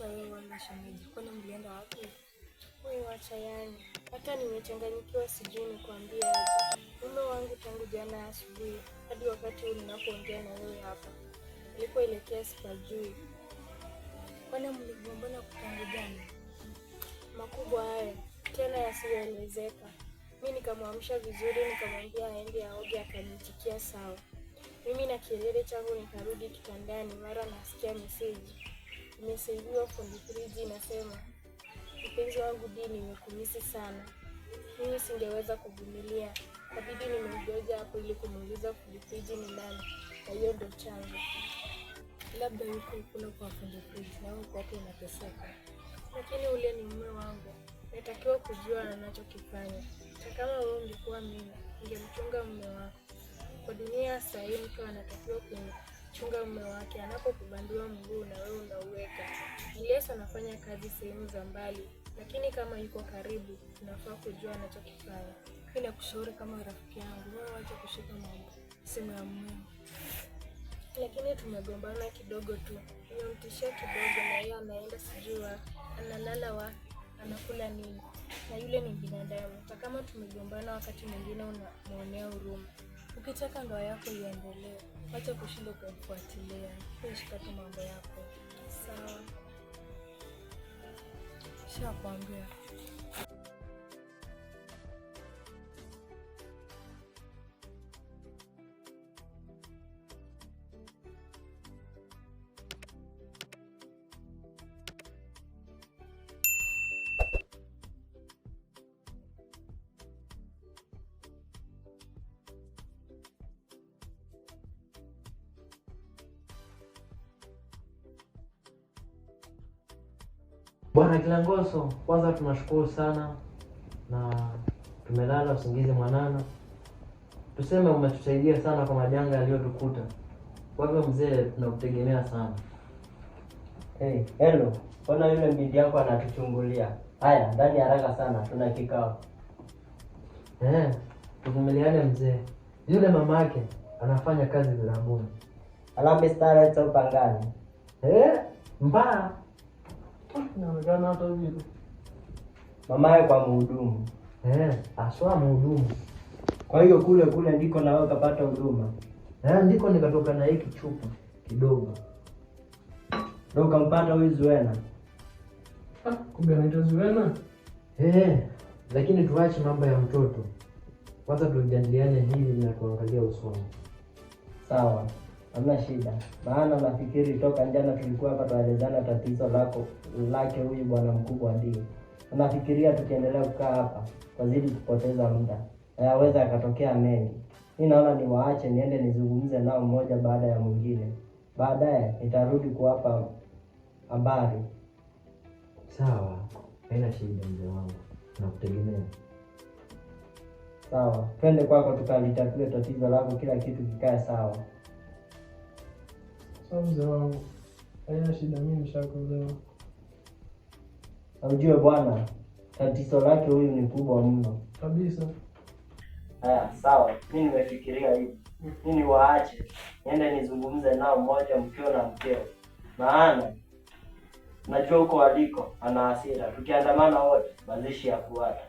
wewe wala shemeji. Kwani mlienda wapi? Wewe wacha yani. Hata nimechanganyikiwa sijui nikwambie aje. Mume wangu tangu jana asubuhi hadi wakati huu ninapoongea na wewe hapa. Nilipoelekea sipajui. Kwani mligombana kutangu jana? Makubwa haya tena yasiyoelezeka. Mimi nikamwamsha vizuri, nikamwambia aende aoge, akaniitikia sawa. Mimi na kielele changu nikarudi kitandani, mara nasikia meseji. Nimesaidiwa fundi friji inasema, mpenzi wangu D, nimekumisi sana. Mimi singeweza kuvumilia. Kabidi nimemgoja hapo ili kumuuliza fundi friji ni nani. Na hiyo ndio chanzo. Labda yuko kula kwa fundi friji na huko hapo unateseka. Lakini ule ni mume wangu. Natakiwa kujua anachokifanya. Hata kama wewe ungekuwa mimi, ningemchunga mume wako. Kwa dunia sasa hivi mtu anatakiwa kumchunga mume wake anapokubandua mguu na wewe unauweka. Elias anafanya kazi sehemu za mbali, lakini kama yuko karibu, unafaa kujua anachokifanya. Mimi nakushauri kama rafiki yangu, wewe acha kushika mambo simu ya mume. Lakini tumegombana kidogo tu. Nimemtishia kidogo na yeye anaenda sijui wapi, analala wapi, anakula nini. Na yule ni binadamu. Hata kama tumegombana wakati mwingine unamuonea huruma. Ukitaka ndoa yako iendelee, acha kushinda kufuatilia. Shika tu mambo yako. Sawa. Shakwambia. Bwana Kilangoso, kwanza tunashukuru sana na tumelala usingizi mwanana. Tuseme umetusaidia sana kwa majanga yaliyotukuta. Kwa hivyo mzee, tunakutegemea sana. Hey, hello. Mbona yule mbindi yako anatuchungulia? Haya, ndani haraka sana, tuna kikao. Tuvumiliane mzee. Yule mama yake anafanya kazi vilabuni. Alambe Starlight au Pangani? Mbaya. Naonekana hata vile. Mamaye kwa mhudumu. Aswa mhudumu. Kwa hiyo kule ndiko na wewe ukapata huduma. Ndiko nikatoka na hiki chupa kidogo. Ndio ukampata huyu Zuena. Kumbe anaitwa Zuena? Lakini tuache mambo ya mtoto. Kwanza tujadiliane hili na kuangalia usoni. Sawa. Hamna shida. Maana nafikiri toka jana tulikuwa hapa tuelezana tatizo lake huyu bwana mkubwa ndiye. Nafikiria tukiendelea kukaa hapa wazidi kupoteza muda. Hayaweza akatokea mengi. Mimi naona niwaache niende nizungumze nao mmoja baada ya mwingine. Baadaye nitarudi kuwapa habari. Sawa. Haina shida mzee wangu. Nakutegemea. Sawa. Twende kwako tukalitatue tatizo lako, kila kitu kikae sawa. Sawa mzee wangu. Haina shida, mimi nishakuelewa. Unajua bwana, tatizo lake huyu ni kubwa mno. Kabisa. Haya, sawa. Mimi nimefikiria hivi. Mimi waache niende nizungumze nao mmoja mkeo na mkeo. Maana najua huko waliko ana hasira. Tukiandamana wote mazishi ya kuata.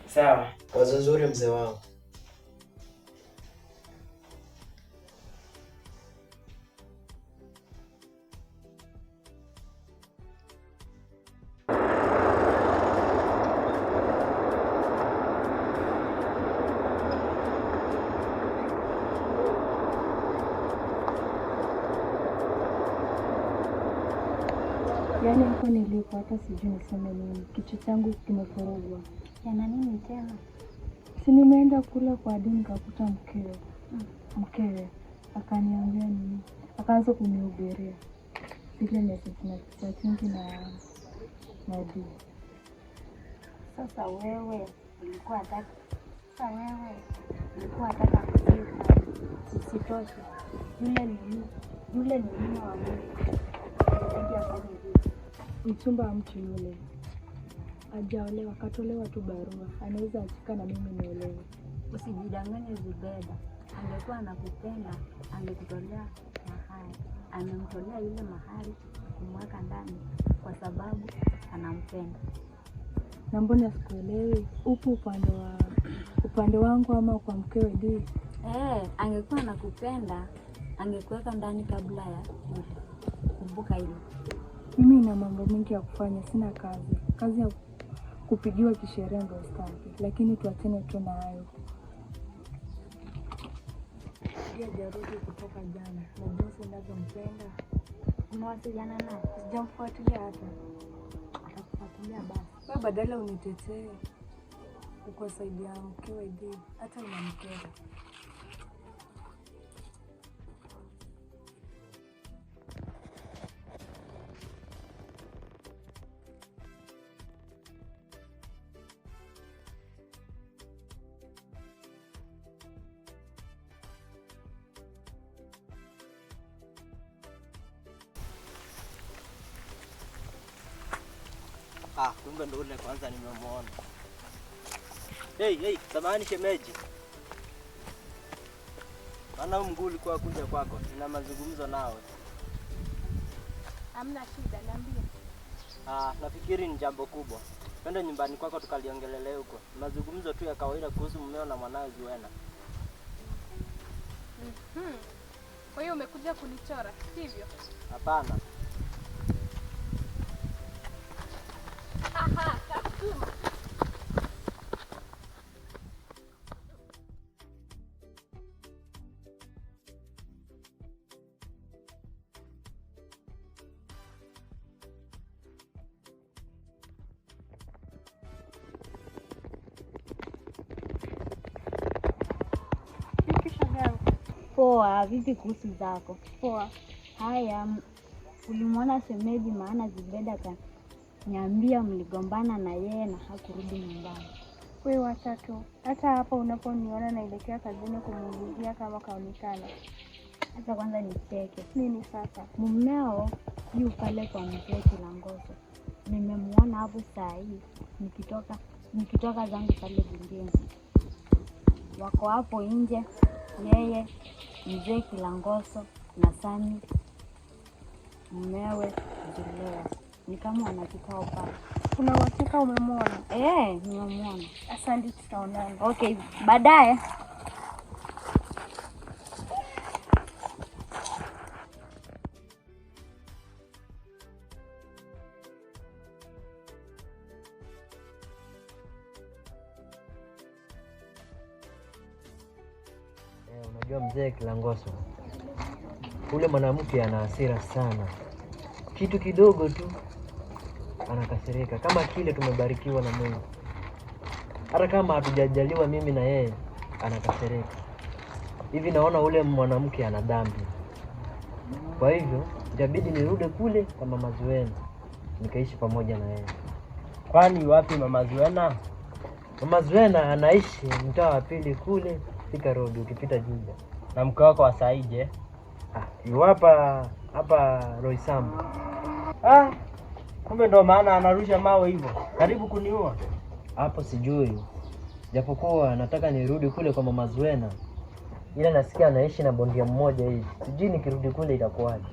Sawa. Wazo zuri mzee wangu. Yaani hapo nilipo hata sijui niseme nini. Kichwa changu kimekorogwa. Yana nini tena? Si nimeenda kula kwa Dini nikakuta mkewe. Akaniambia nini? Akaanza kunihubiria. Zile message na chatting na Dini. Sasa wewe ulikuwa unataka kusika. Sisitoshe. Yule ni mume wa mimi. Mchumba wa mtu yule hajaolewa, katolewa tu barua. Anaweza achika na mimi niolewe. Usijidanganye Zubeda. Angekuwa anakupenda, angekutolea mahali. amemtolea yule mahari kumweka ndani kwa sababu anampenda. Na mbona sikuelewi? Upo upande wangu ama kwa mkewe Dee? Angekuwa anakupenda angekuweka ndani kabla ya yule. Kumbuka hilo. Mimi nina mambo mengi ya kufanya, sina kazi ya kupigiwa kisheria ndio staki, lakini tuachane tu na hayo. Sijarudi kutoka jana na jinsi ninavyompenda. Unawasiliana naye? Sijamfuatilia hata. Atakufuatilia basi. Wewe badala unitetee uko saidi ya mkewe Dee, hata unanikera. Kumbe ndo ule kwanza nimemwona. Hey, samahani shemeji. Maana huyu mguu ulikuwa kuja kwako. Nina mazungumzo nawe. Hamna shida, niambie. Nafikiri ni jambo kubwa. Twende nyumbani kwako tukaliongelelea huko. Mazungumzo tu ya kawaida kuhusu mmeo na mwanawe Zuena. Kwa hiyo umekuja kunichora, sivyo? Hapana. Kasuma. Poa, vipi kuhusu zako? Poa. Haya, ulimwona shemeji? Maana Zubeda kaniambia mligombana na yeye na hakurudi nyumbani. Wewe watatu, hata hapa unaponiona naelekea kazini kumuulizia kama kaonekana. Sasa kwanza nicheke. Nini sasa? Mumeo yu pale kwa mzee Kilangoso. Nimemwona hapo saa hii nikitoka zangu pale vingine. Wako hapo nje, yeye, mzee Kilangoso na Sami mumewe Julea. Ni kama wana kikao pale. Kuna uhakika umemwona? Nimemwona. Asante, tutaonana. Okay, baadaye. Unajua mzee Kilangoso, ule mwanamke ana hasira sana. Kitu kidogo tu anakasirika, kama kile tumebarikiwa na Mungu. Hata kama hatujajaliwa mimi na yeye, anakasirika. Hivi naona ule mwanamke ana dhambi. Kwa hivyo itabidi nirudi kule kwa mama Zuena nikaishi pamoja na yeye. Kwani wapi mama Zuena? Mama Zuena anaishi mtaa wa pili kule Thika Road ukipita Juja. Na mke wako wasaije? Hapa Roysambu. Kumbe ndo maana anarusha mawe hivyo. Karibu kuniua. Hapo sijui. Japokuwa nataka nirudi kule kwa mama Zuena. Ila nasikia anaishi na bondia mmoja hivi. Sijui nikirudi kule itakuwaje.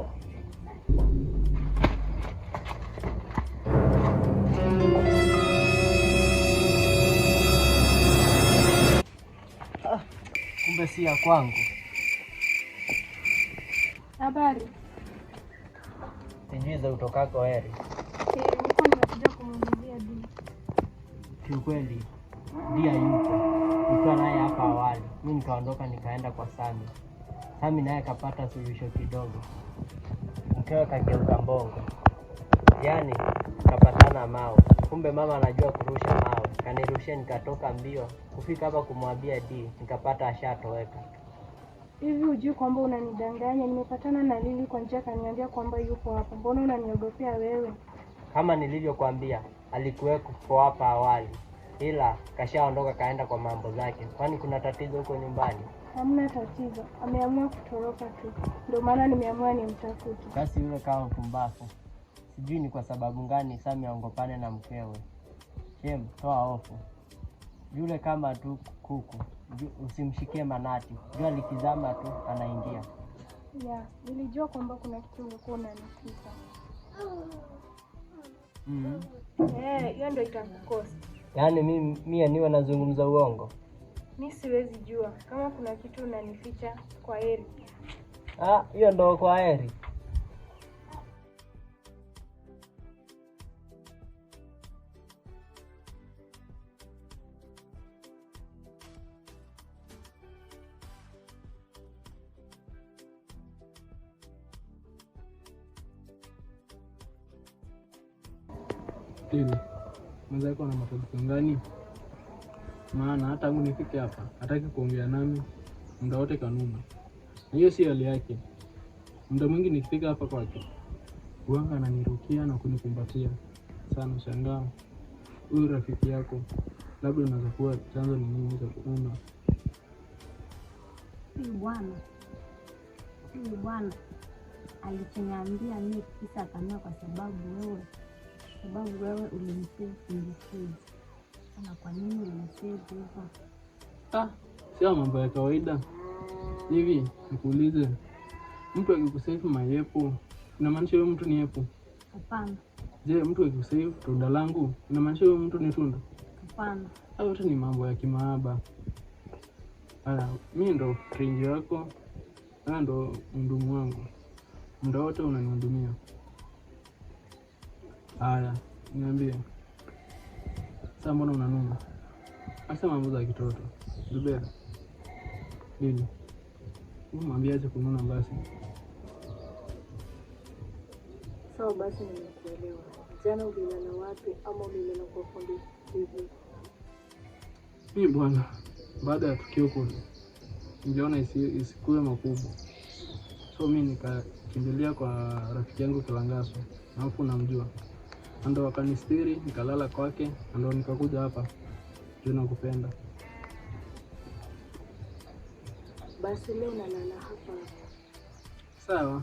Kumbe si ya kwangu. Habari. Sijui za utokako heri. Nilikuwa nimekuja kumuulizia Dee. Kiukweli Dee yupo. Nilikuwa naye hapa awali. Mimi nikaondoka nikaenda kwa Sami. Sami naye kapata suluhisho kidogo. Mkewe kageuka mbongo. Yaani kapatana mawe. Kumbe mama anajua kurusha mawe. Kanirushia nikatoka mbio. Kufika hapa kumwambia Dee nikapata ashatoweka. Hivi hujui kwamba unanidanganya? Nimepatana na Lili kwa njia, kaniambia kwamba yupo hapa. Mbona unaniogopea wewe? Kama nilivyokuambia, alikuweko hapa awali. Ila kashaondoka kaenda kwa mambo zake. Kwani kuna tatizo huko nyumbani? Hamna tatizo. Ameamua kutoroka tu. Ndio maana nimeamua nimtafute. Basi yule kama mpumbafu. Sijui ni kwa sababu gani Sami aongopane na mkewe. Shem, toa hofu. Yule kama tu kuku. Usimshikie manati. Jua likizama tu anaingia. Ya, nilijua kwamba kuna kitu ulikuwa unanificha. Hiyo ndio itakukosa. Yaani mimi niwe nazungumza uongo? Mimi siwezi jua kama kuna kitu unanificha. Kwa heri. Hiyo ndo kwa heri. Lili, mwenzako na matatizo gani? Maana hata tangu nifike hapa hataki kuongea nami, muda wote kanuna. Na hiyo si hali yake. Muda mwingi nikifika hapa kwake huanga ananirukia na kunikumbatia sana. Shangaa huyu rafiki yako labda unaweza kuwa chanzo ni nini cha kununa. Huyu bwana alichoniambia mimi kisa kama kwa sababu wewe ulimsave fundifundi. Sana kwa nini ulimsave hivyo? Sio mambo ya kawaida. Hivi nikuulize, mtu akikusave mayepo inamaanisha huyo mtu ni yepo? Hapana. Je, mtu akikusave tunda langu inamaanisha huyo mtu ni tunda? Hapana. Hayo yote ni mambo ya kimaaba. Mimi ndo friend yako, ndo mhudumu wangu, muda wote unanihudumia. Niambie sasa, mbona unanuna? Hasa mambo za kitoto. Zubeda, Lili, mwambie aje kununa basi. Sawa basi, nimekuelewa. Jana ulilala wapi ama ulilala kwa fundi hivi? Mimi bwana, baada ya tukio kule niliona isikuwe makubwa, so mimi nikakimbilia kwa rafiki yangu Kilangaso, na hapo namjua, ndo wakanistiri, nikalala kwake, ndo nikakuja hapa juu nakupenda. Basi leo nalala hapa. Sawa.